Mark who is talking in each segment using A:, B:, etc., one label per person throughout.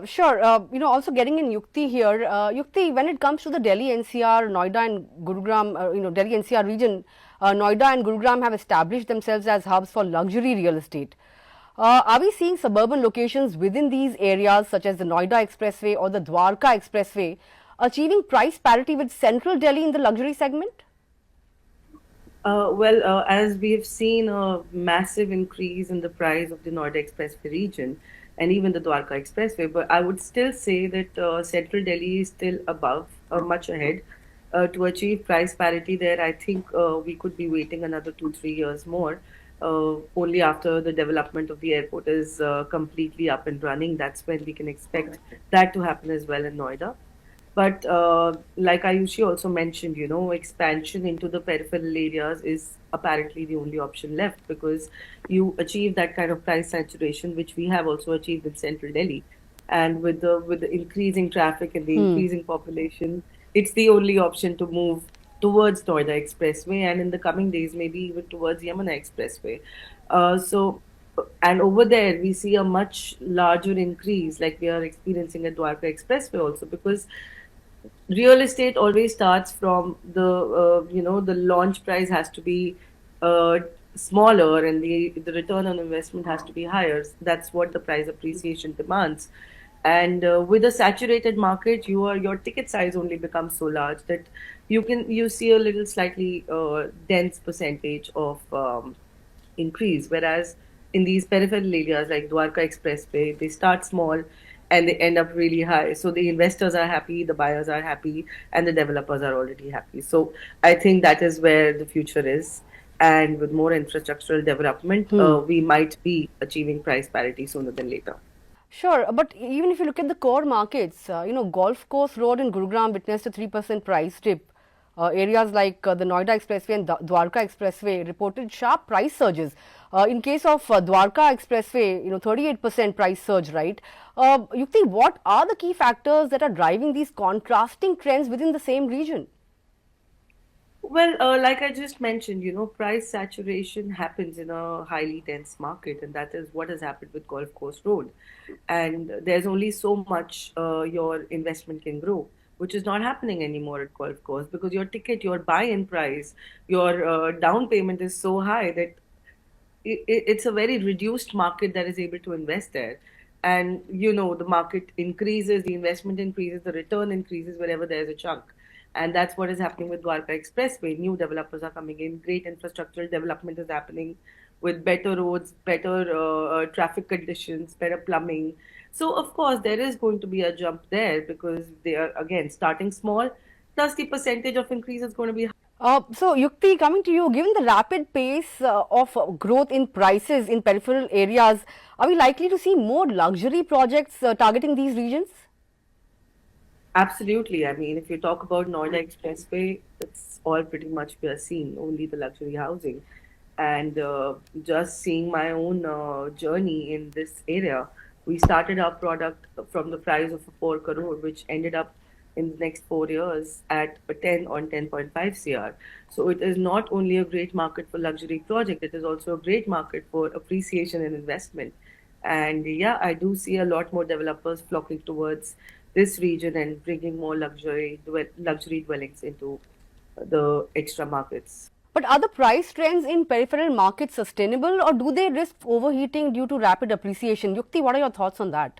A: Sure. Also getting in Yukti here. Yukti, when it comes to the Delhi NCR, Noida and Gurugram, Delhi NCR region, Noida and Gurugram have established themselves as hubs for luxury real estate. Are we seeing suburban locations within these areas, such as the Noida Expressway or the Dwarka Expressway, achieving price parity with central Delhi in the luxury segment?
B: As we have seen a massive increase in the price of the Noida Expressway region and even the Dwarka Expressway, but I would still say that Central Delhi is still above, much ahead. To achieve price parity there, I think we could be waiting another 2, 3 years more. Only after the development of the airport is completely up and running, that's when we can expect that to happen as well in Noida. But like Ayushi also mentioned, expansion into the peripheral areas is apparently the only option left because you achieve that kind of price saturation, which we have also achieved in central Delhi. And with the increasing traffic and the
A: Hmm.
B: increasing population, it's the only option to move towards Noida Expressway and in the coming days, maybe even towards Yamuna Expressway. And over there, we see a much larger increase, like we are experiencing at Dwarka Expressway also, because real estate always starts from the launch price has to be uh, smaller and the return on investment has to be higher. That's what the price appreciation demands. And with a saturated market, your ticket size only becomes so large that you see a little slightly dense percentage of increase. Whereas in these peripheral areas like Dwarka Expressway, they start small and they end up really high. So the investors are happy, the buyers are happy, and the developers are already happy. So I think that is where the future is. And with more infrastructural development,
A: Hmm.
B: we might be achieving price parity sooner than later.
A: Sure, but even if you look at the core markets, Golf Course Road in Gurugram witnessed a 3% price dip. Areas like the Noida Expressway and Dwarka Expressway reported sharp price surges. In case of Dwarka Expressway, 38% price surge, right? Yukti, what are the key factors that are driving these contrasting trends within the same region?
B: Like I just mentioned, price saturation happens in a highly dense market, and that is what has happened with Golf Course Road. And there's only so much your investment can grow, which is not happening anymore at Golf Course because your buy-in price, your down payment is so high that it's a very reduced market that is able to invest there. And the market increases, the investment increases, the return increases wherever there's a chunk. And that's what is happening with Dwarka Expressway. New developers are coming in, great infrastructural development is happening with better roads, better traffic conditions, better plumbing. So, of course, there is going to be a jump there because they are, again, starting small, plus the percentage of increase is going to be.
A: So, Yukti, coming to you, given the rapid pace of growth in prices in peripheral areas, are we likely to see more luxury projects targeting these regions?
B: Absolutely. I mean, if you talk about Noida Expressway, it's all pretty much we are seeing only the luxury housing. And just seeing my own journey in this area, we started our product from the price of a 4 crore, which ended up in the next 4 years at a 10 on 10.5 CR. So it is not only a great market for luxury project, it is also a great market for appreciation and investment. And yeah, I do see a lot more developers flocking towards this region and bringing more luxury dwellings into the extra markets.
A: But are the price trends in peripheral markets sustainable or do they risk overheating due to rapid appreciation? Yukti, what are your thoughts on that?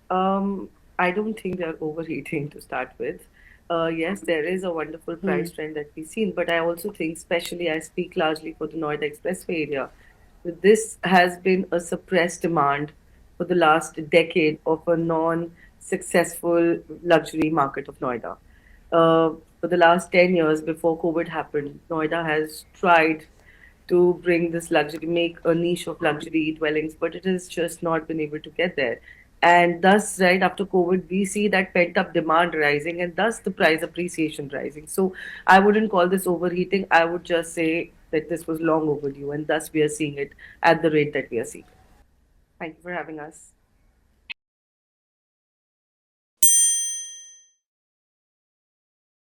B: I don't think they're overheating to start with. Yes, there is a wonderful
A: Hmm.
B: price trend that we've seen, but I also think, especially I speak largely for the Noida Expressway area, that this has been a suppressed demand for the last decade of a non-successful luxury market of Noida. For the last 10 years before COVID happened, Noida has tried to bring this luxury, make a niche of luxury dwellings, but it has just not been able to get there. And thus, right after COVID, we see that pent up demand rising and thus the price appreciation rising. So I wouldn't call this overheating. I would just say that this was long overdue and thus we are seeing it at the rate that we are seeing. Thank you for having us.